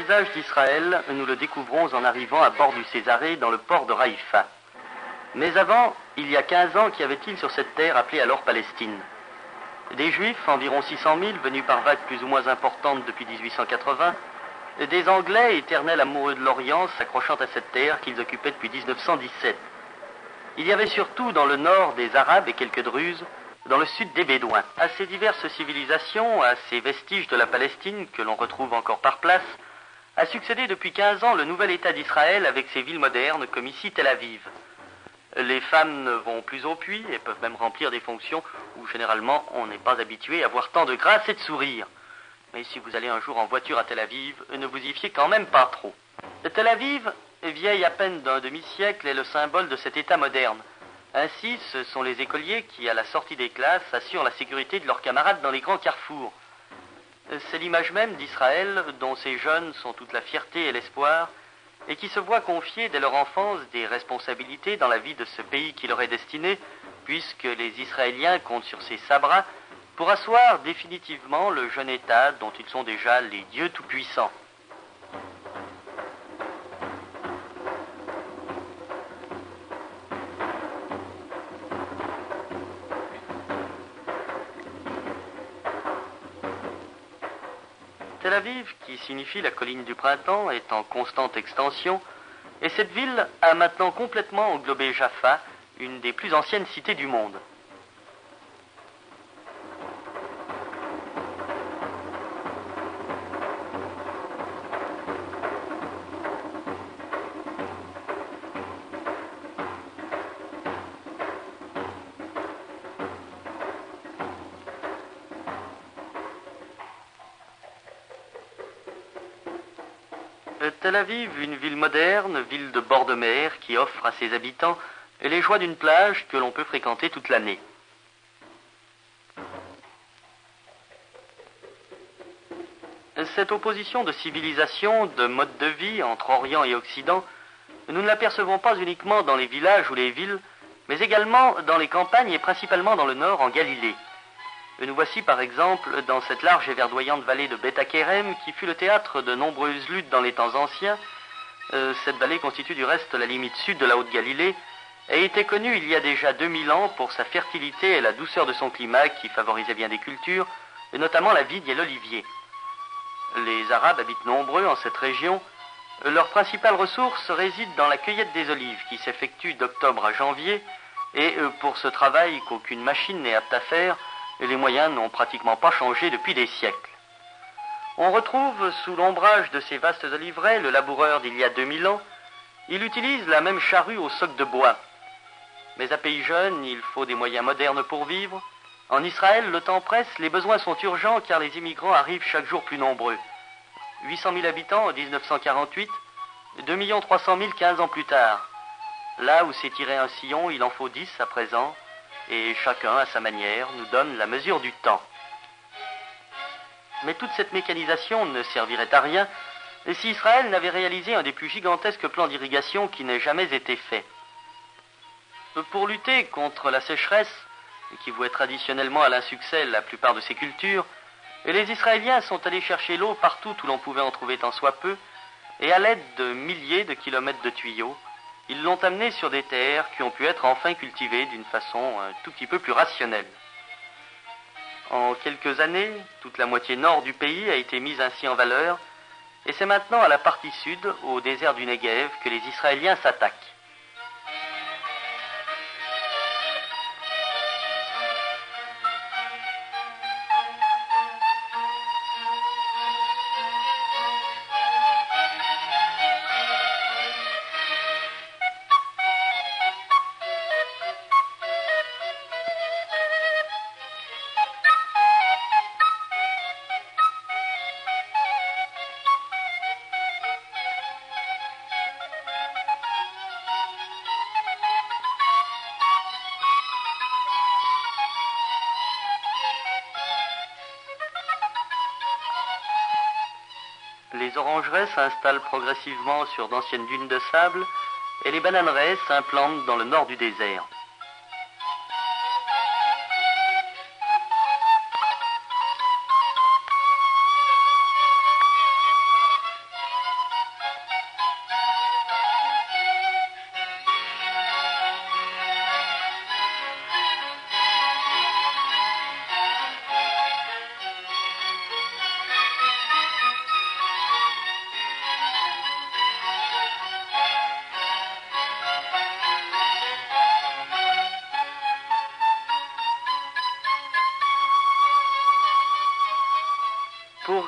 paysage d'Israël, nous le découvrons en arrivant à bord du Césarée dans le port de Haïfa. Mais avant, il y a 15 ans, qu'y avait-il sur cette terre appelée alors Palestine? Des Juifs, environ 600 000, venus par vagues plus ou moins importantes depuis 1880, des Anglais, éternels amoureux de l'Orient, s'accrochant à cette terre qu'ils occupaient depuis 1917. Il y avait surtout dans le nord des Arabes et quelques Druzes, dans le sud des Bédouins. À ces diverses civilisations, à ces vestiges de la Palestine que l'on retrouve encore par place, a succédé depuis 15 ans le nouvel État d'Israël avec ses villes modernes comme ici Tel Aviv. Les femmes ne vont plus au puits et peuvent même remplir des fonctions où généralement on n'est pas habitué à voir tant de grâce et de sourire. Mais si vous allez un jour en voiture à Tel Aviv, ne vous y fiez quand même pas trop. Tel Aviv, vieille à peine d'un demi-siècle, est le symbole de cet État moderne. Ainsi, ce sont les écoliers qui, à la sortie des classes, assurent la sécurité de leurs camarades dans les grands carrefours. C'est l'image même d'Israël, dont ces jeunes sont toute la fierté et l'espoir, et qui se voient confier dès leur enfance des responsabilités dans la vie de ce pays qui leur est destiné, puisque les Israéliens comptent sur ces sabrats pour asseoir définitivement le jeune État dont ils sont déjà les dieux tout-puissants. Tel Aviv, qui signifie la colline du printemps, est en constante extension, et cette ville a maintenant complètement englobé Jaffa, une des plus anciennes cités du monde. Tel Aviv, une ville moderne, ville de bord de mer, qui offre à ses habitants les joies d'une plage que l'on peut fréquenter toute l'année. Cette opposition de civilisation, de mode de vie entre Orient et Occident, nous ne l'apercevons pas uniquement dans les villages ou les villes, mais également dans les campagnes et principalement dans le nord, en Galilée. Nous voici par exemple dans cette large et verdoyante vallée de Beth Hakerem qui fut le théâtre de nombreuses luttes dans les temps anciens. Cette vallée constitue du reste la limite sud de la Haute-Galilée et était connue il y a déjà 2000 ans pour sa fertilité et la douceur de son climat qui favorisait bien des cultures, et notamment la vigne et l'olivier. Les Arabes habitent nombreux en cette région. Leur principale ressource réside dans la cueillette des olives qui s'effectue d'octobre à janvier et pour ce travail qu'aucune machine n'est apte à faire, et les moyens n'ont pratiquement pas changé depuis des siècles. On retrouve sous l'ombrage de ces vastes oliveraies le laboureur d'il y a 2000 ans. Il utilise la même charrue au soc de bois. Mais à pays jeune, il faut des moyens modernes pour vivre. En Israël, le temps presse, les besoins sont urgents car les immigrants arrivent chaque jour plus nombreux. 800 000 habitants en 1948, 2 300 000 15 ans plus tard. Là où s'est tiré un sillon, il en faut 10 à présent. Et chacun, à sa manière, nous donne la mesure du temps. Mais toute cette mécanisation ne servirait à rien si Israël n'avait réalisé un des plus gigantesques plans d'irrigation qui n'ait jamais été fait. Pour lutter contre la sécheresse, qui vouait traditionnellement à l'insuccès la plupart de ces cultures, les Israéliens sont allés chercher l'eau partout où l'on pouvait en trouver tant soit peu, et à l'aide de milliers de kilomètres de tuyaux, ils l'ont amené sur des terres qui ont pu être enfin cultivées d'une façon un tout petit peu plus rationnelle. En quelques années, toute la moitié nord du pays a été mise ainsi en valeur, et c'est maintenant à la partie sud, au désert du Negev, que les Israéliens s'attaquent. Les orangeraies s'installent progressivement sur d'anciennes dunes de sable et les bananeraies s'implantent dans le nord du désert.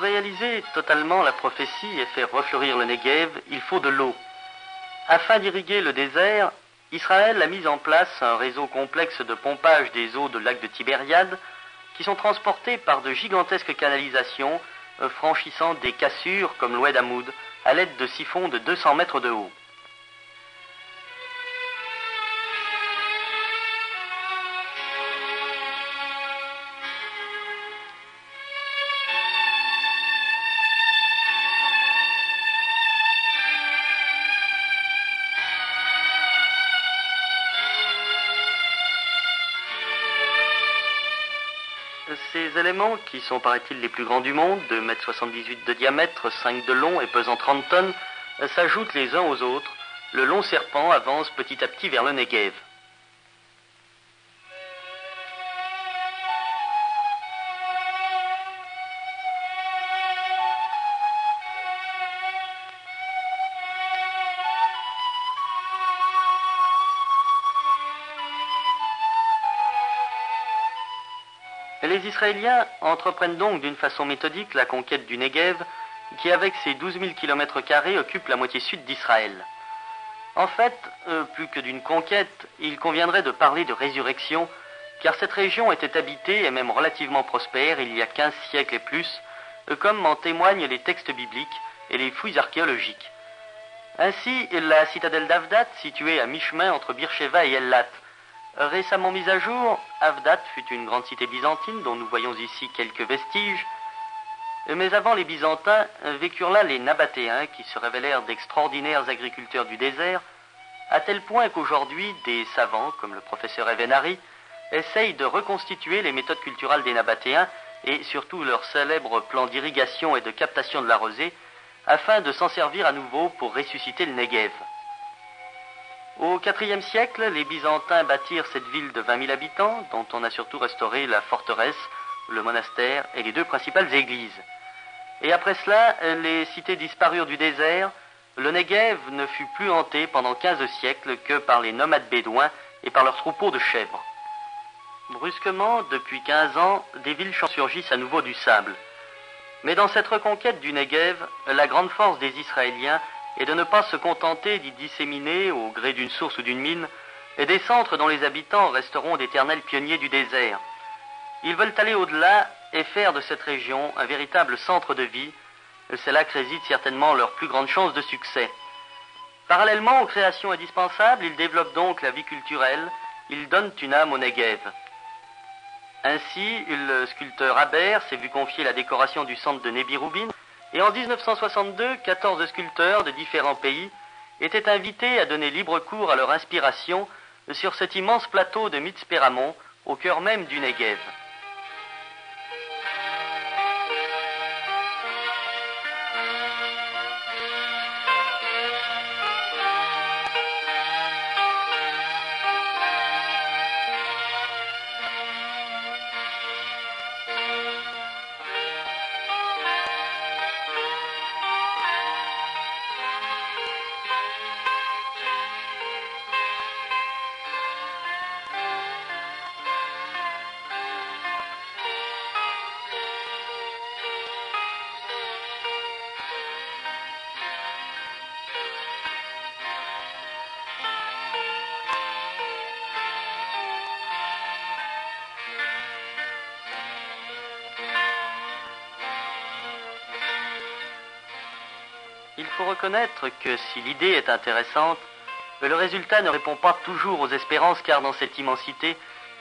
réaliser totalement la prophétie et faire refleurir le Negev, il faut de l'eau. Afin d'irriguer le désert, Israël a mis en place un réseau complexe de pompage des eaux du lac de Tibériade qui sont transportées par de gigantesques canalisations franchissant des cassures comme l'Oued Hamoud à l'aide de siphons de 200 mètres de haut. Ces éléments, qui sont, paraît-il, les plus grands du monde, 2,78 m de diamètre, 5 de long et pesant 30 tonnes, s'ajoutent les uns aux autres. Le long serpent avance petit à petit vers le Negev. Les Israéliens entreprennent donc d'une façon méthodique la conquête du Negev, qui avec ses 12 000 km² occupe la moitié sud d'Israël. En fait, plus que d'une conquête, il conviendrait de parler de résurrection, car cette région était habitée et même relativement prospère il y a 15 siècles et plus, comme en témoignent les textes bibliques et les fouilles archéologiques. Ainsi, la citadelle d'Avdat, située à mi-chemin entre Beersheva et Ellat, récemment mise à jour, Avdat fut une grande cité byzantine dont nous voyons ici quelques vestiges. Mais avant les Byzantins, vécurent là les Nabatéens qui se révélèrent d'extraordinaires agriculteurs du désert, à tel point qu'aujourd'hui des savants, comme le professeur Evenari, essayent de reconstituer les méthodes culturelles des Nabatéens et surtout leur célèbre plan d'irrigation et de captation de la rosée, afin de s'en servir à nouveau pour ressusciter le Negev. Au IVe siècle, les Byzantins bâtirent cette ville de 20 000 habitants, dont on a surtout restauré la forteresse, le monastère et les deux principales églises. Et après cela, les cités disparurent du désert. Le Negev ne fut plus hanté pendant 15 siècles que par les nomades bédouins et par leurs troupeaux de chèvres. Brusquement, depuis 15 ans, des villes surgissent à nouveau du sable. Mais dans cette reconquête du Negev, la grande force des Israéliens et de ne pas se contenter d'y disséminer, au gré d'une source ou d'une mine, des centres dont les habitants resteront d'éternels pionniers du désert. Ils veulent aller au-delà et faire de cette région un véritable centre de vie. C'est là que réside certainement leur plus grande chance de succès. Parallèlement aux créations indispensables, ils développent donc la vie culturelle, ils donnent une âme au Negev. Ainsi, le sculpteur Haber s'est vu confier la décoration du centre de Nebi Rubin, et en 1962, 14 sculpteurs de différents pays étaient invités à donner libre cours à leur inspiration sur cet immense plateau de Mitzpéramon, au cœur même du Negev. Il faut reconnaître que si l'idée est intéressante, le résultat ne répond pas toujours aux espérances, car dans cette immensité,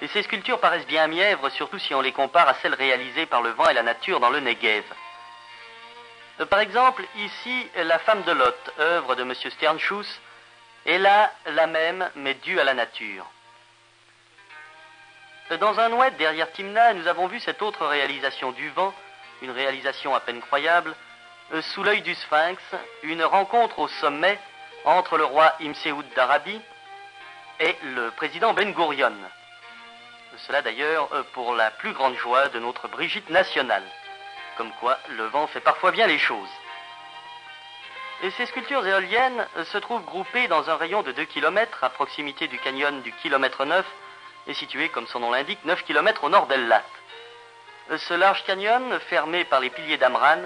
ces sculptures paraissent bien mièvres, surtout si on les compare à celles réalisées par le vent et la nature dans le Negev. Par exemple, ici, la femme de Lot, œuvre de M. Sternschus, est là la même, mais due à la nature. Dans un oued derrière Timna, nous avons vu cette autre réalisation du vent, une réalisation à peine croyable, sous l'œil du Sphinx, une rencontre au sommet entre le roi Imseoud d'Arabie et le président Ben Gourion. Cela d'ailleurs pour la plus grande joie de notre Brigitte nationale. Comme quoi, le vent fait parfois bien les choses. Et ces sculptures éoliennes se trouvent groupées dans un rayon de 2 km à proximité du canyon du kilomètre 9 et situé, comme son nom l'indique, 9 km au nord d'Ellat. Ce large canyon, fermé par les piliers d'Amran,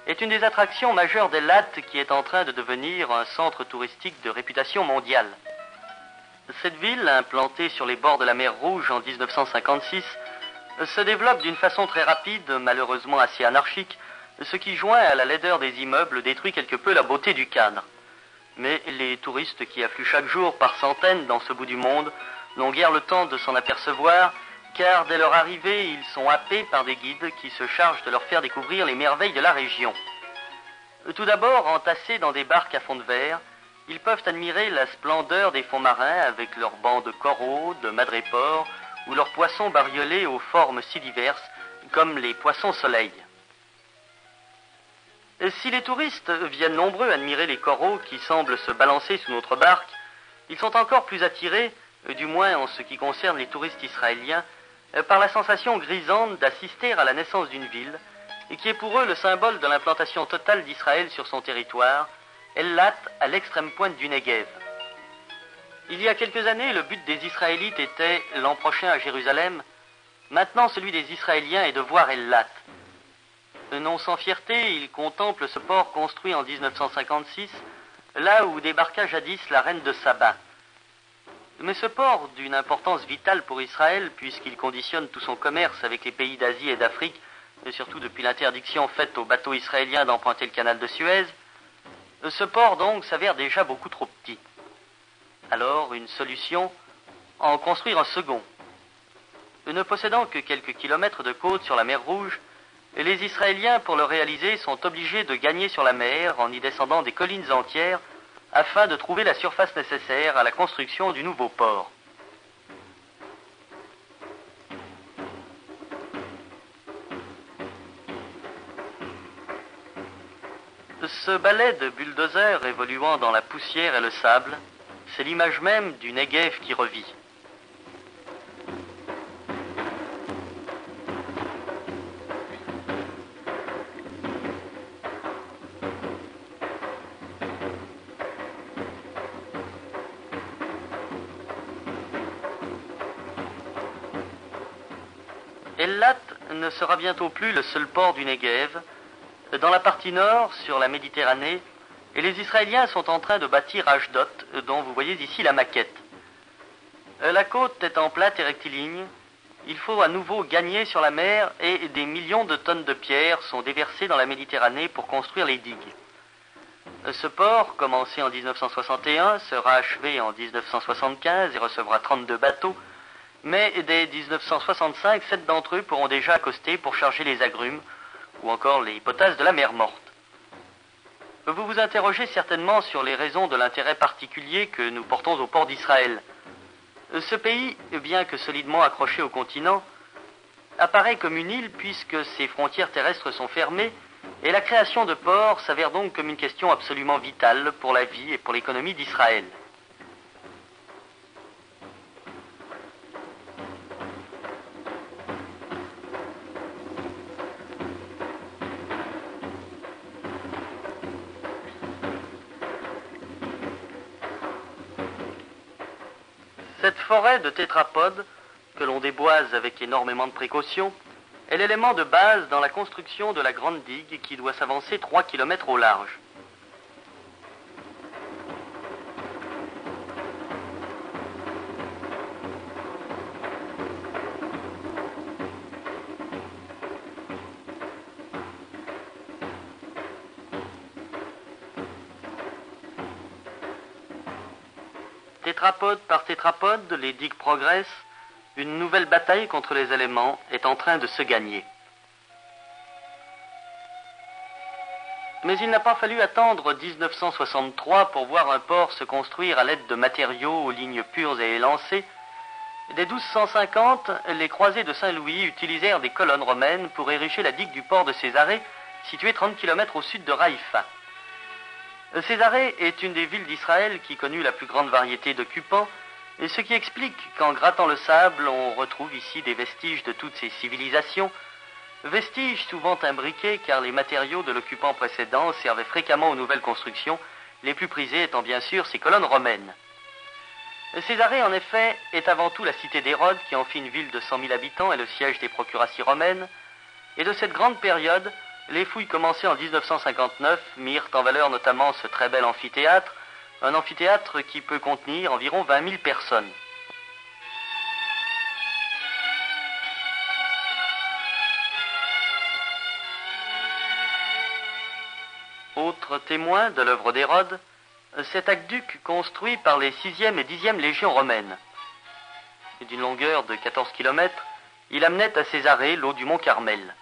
est une des attractions majeures d'Eilat qui est en train de devenir un centre touristique de réputation mondiale. Cette ville, implantée sur les bords de la mer Rouge en 1956, se développe d'une façon très rapide, malheureusement assez anarchique, ce qui, joint à la laideur des immeubles, détruit quelque peu la beauté du cadre. Mais les touristes qui affluent chaque jour par centaines dans ce bout du monde n'ont guère le temps de s'en apercevoir, car dès leur arrivée, ils sont happés par des guides qui se chargent de leur faire découvrir les merveilles de la région. Tout d'abord, entassés dans des barques à fond de verre, ils peuvent admirer la splendeur des fonds marins avec leurs bancs de coraux, de madrépores ou leurs poissons bariolés aux formes si diverses, comme les poissons soleil. Si les touristes viennent nombreux admirer les coraux qui semblent se balancer sous notre barque, ils sont encore plus attirés, du moins en ce qui concerne les touristes israéliens, par la sensation grisante d'assister à la naissance d'une ville, et qui est pour eux le symbole de l'implantation totale d'Israël sur son territoire, Eilat, à l'extrême pointe du Negev. Il y a quelques années, le but des Israélites était, l'an prochain à Jérusalem. Maintenant, celui des Israéliens est de voir Eilat. Non sans fierté, ils contemplent ce port construit en 1956, là où débarqua jadis la reine de Saba. Mais ce port, d'une importance vitale pour Israël, puisqu'il conditionne tout son commerce avec les pays d'Asie et d'Afrique, et surtout depuis l'interdiction faite aux bateaux israéliens d'emprunter le canal de Suez, ce port donc s'avère déjà beaucoup trop petit. Alors, une solution, en construire un second. Ne possédant que quelques kilomètres de côte sur la mer Rouge, les Israéliens, pour le réaliser, sont obligés de gagner sur la mer en y descendant des collines entières afin de trouver la surface nécessaire à la construction du nouveau port. Ce balai de bulldozers évoluant dans la poussière et le sable, c'est l'image même du Negev qui revit. Eilat ne sera bientôt plus le seul port du Negev. Dans la partie nord, sur la Méditerranée, et les Israéliens sont en train de bâtir Ashdod, dont vous voyez ici la maquette. La côte étant plate et rectiligne, il faut à nouveau gagner sur la mer et des millions de tonnes de pierres sont déversées dans la Méditerranée pour construire les digues. Ce port, commencé en 1961, sera achevé en 1975 et recevra 32 bateaux, mais dès 1965, 7 d'entre eux pourront déjà accoster pour charger les agrumes ou encore les potasses de la mer Morte. Vous vous interrogez certainement sur les raisons de l'intérêt particulier que nous portons au port d'Israël. Ce pays, bien que solidement accroché au continent, apparaît comme une île puisque ses frontières terrestres sont fermées et la création de ports s'avère donc comme une question absolument vitale pour la vie et pour l'économie d'Israël. Cette forêt de tétrapodes, que l'on déboise avec énormément de précaution, est l'élément de base dans la construction de la grande digue qui doit s'avancer 3 km au large. Tétrapode par tétrapode, les digues progressent. Une nouvelle bataille contre les éléments est en train de se gagner. Mais il n'a pas fallu attendre 1963 pour voir un port se construire à l'aide de matériaux aux lignes pures et élancées. Dès 1250, les croisés de Saint-Louis utilisèrent des colonnes romaines pour ériger la digue du port de Césarée, située 30 km au sud de Raïfa. Césarée est une des villes d'Israël qui connut la plus grande variété d'occupants, et ce qui explique qu'en grattant le sable, on retrouve ici des vestiges de toutes ces civilisations, vestiges souvent imbriqués car les matériaux de l'occupant précédent servaient fréquemment aux nouvelles constructions, les plus prisées étant bien sûr ces colonnes romaines. Césarée, en effet, est avant tout la cité d'Hérode qui en fit une ville de 100 000 habitants et le siège des procuraties romaines, Et de cette grande période, les fouilles commencées en 1959 mirent en valeur notamment ce très bel amphithéâtre, un amphithéâtre qui peut contenir environ 20 000 personnes. Autre témoin de l'œuvre d'Hérode, cet aqueduc construit par les 6e et 10e légions romaines. D'une longueur de 14 km, il amenait à Césarée l'eau du mont Carmel.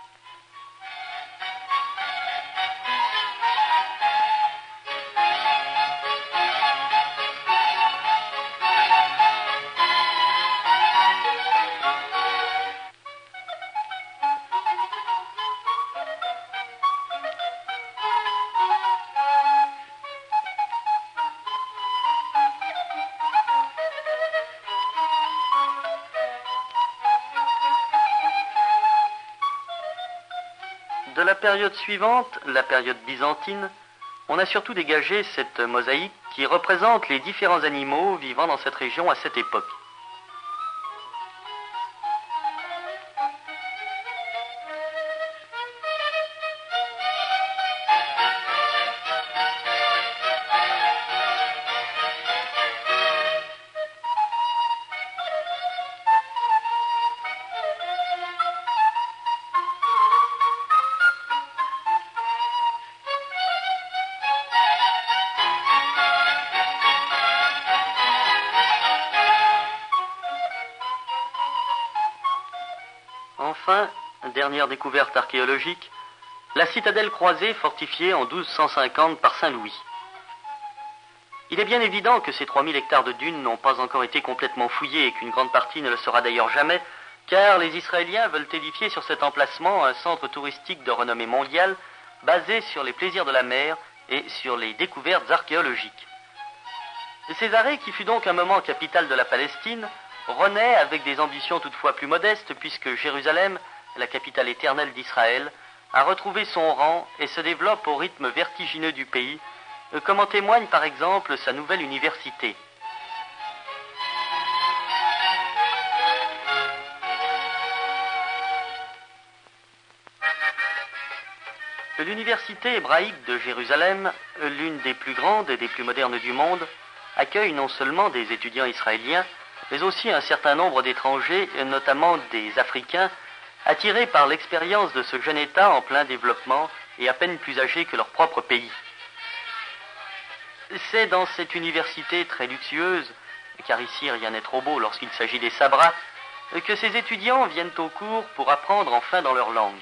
De la période suivante, la période byzantine, on a surtout dégagé cette mosaïque qui représente les différents animaux vivant dans cette région à cette époque. Enfin, dernière découverte archéologique, la citadelle croisée fortifiée en 1250 par Saint Louis. Il est bien évident que ces 3000 hectares de dunes n'ont pas encore été complètement fouillés et qu'une grande partie ne le sera d'ailleurs jamais, car les Israéliens veulent édifier sur cet emplacement un centre touristique de renommée mondiale basé sur les plaisirs de la mer et sur les découvertes archéologiques. Césarée, qui fut donc un moment capitale de la Palestine, renaît avec des ambitions toutefois plus modestes, puisque Jérusalem, la capitale éternelle d'Israël, a retrouvé son rang et se développe au rythme vertigineux du pays, comme en témoigne par exemple sa nouvelle université. L'université hébraïque de Jérusalem, l'une des plus grandes et des plus modernes du monde, accueille non seulement des étudiants israéliens, mais aussi un certain nombre d'étrangers, notamment des Africains, attirés par l'expérience de ce jeune État en plein développement et à peine plus âgé que leur propre pays. C'est dans cette université très luxueuse, car ici rien n'est trop beau lorsqu'il s'agit des Sabras, que ces étudiants viennent au cours pour apprendre enfin dans leur langue.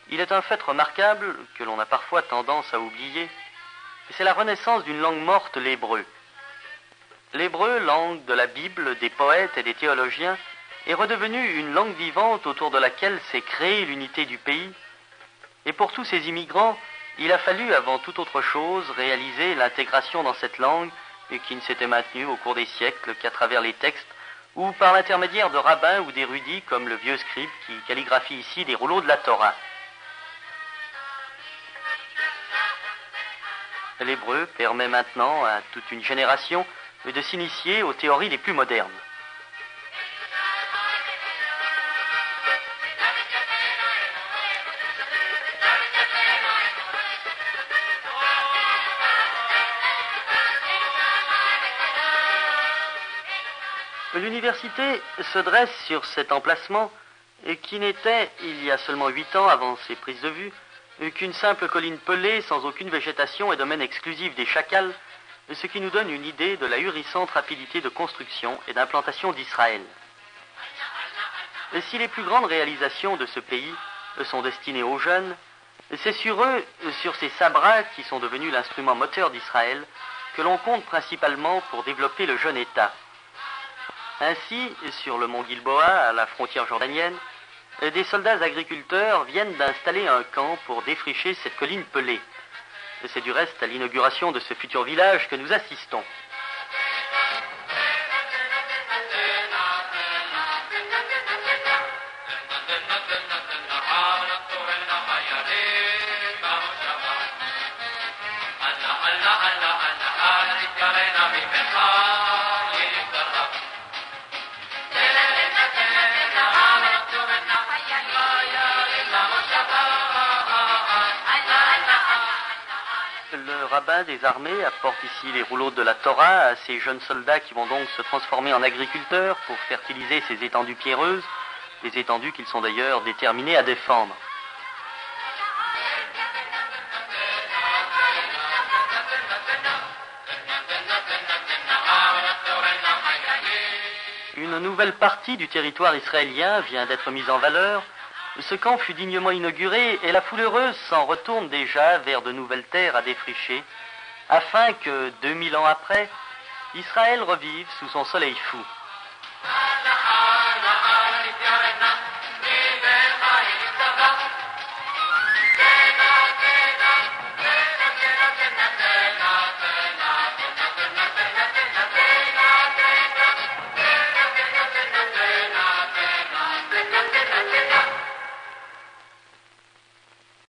Il est un fait remarquable, que l'on a parfois tendance à oublier, c'est la renaissance d'une langue morte, l'hébreu. L'hébreu, langue de la Bible, des poètes et des théologiens, est redevenue une langue vivante autour de laquelle s'est créée l'unité du pays. Et pour tous ces immigrants, il a fallu, avant toute autre chose, réaliser l'intégration dans cette langue et qui ne s'était maintenue au cours des siècles qu'à travers les textes ou par l'intermédiaire de rabbins ou d'érudits comme le vieux scribe qui calligraphie ici des rouleaux de la Torah. L'hébreu permet maintenant à toute une génération de s'initier aux théories les plus modernes. L'université se dresse sur cet emplacement qui n'était, il y a seulement 8 ans avant ses prises de vue, qu'une simple colline pelée sans aucune végétation et domaine exclusif des chacals, ce qui nous donne une idée de la ahurissante rapidité de construction et d'implantation d'Israël. Si les plus grandes réalisations de ce pays sont destinées aux jeunes, c'est sur eux, sur ces Sabras qui sont devenus l'instrument moteur d'Israël, que l'on compte principalement pour développer le jeune État. Ainsi, sur le mont Gilboa, à la frontière jordanienne, des soldats agriculteurs viennent d'installer un camp pour défricher cette colline pelée. C'est du reste à l'inauguration de ce futur village que nous assistons. rabbin des armées apporte ici les rouleaux de la Torah à ces jeunes soldats qui vont donc se transformer en agriculteurs pour fertiliser ces étendues pierreuses, des étendues qu'ils sont d'ailleurs déterminés à défendre. Une nouvelle partie du territoire israélien vient d'être mise en valeur. Ce camp fut dignement inauguré et la foule heureuse s'en retourne déjà vers de nouvelles terres à défricher, afin que, 2000 ans après, Israël revive sous son soleil fou.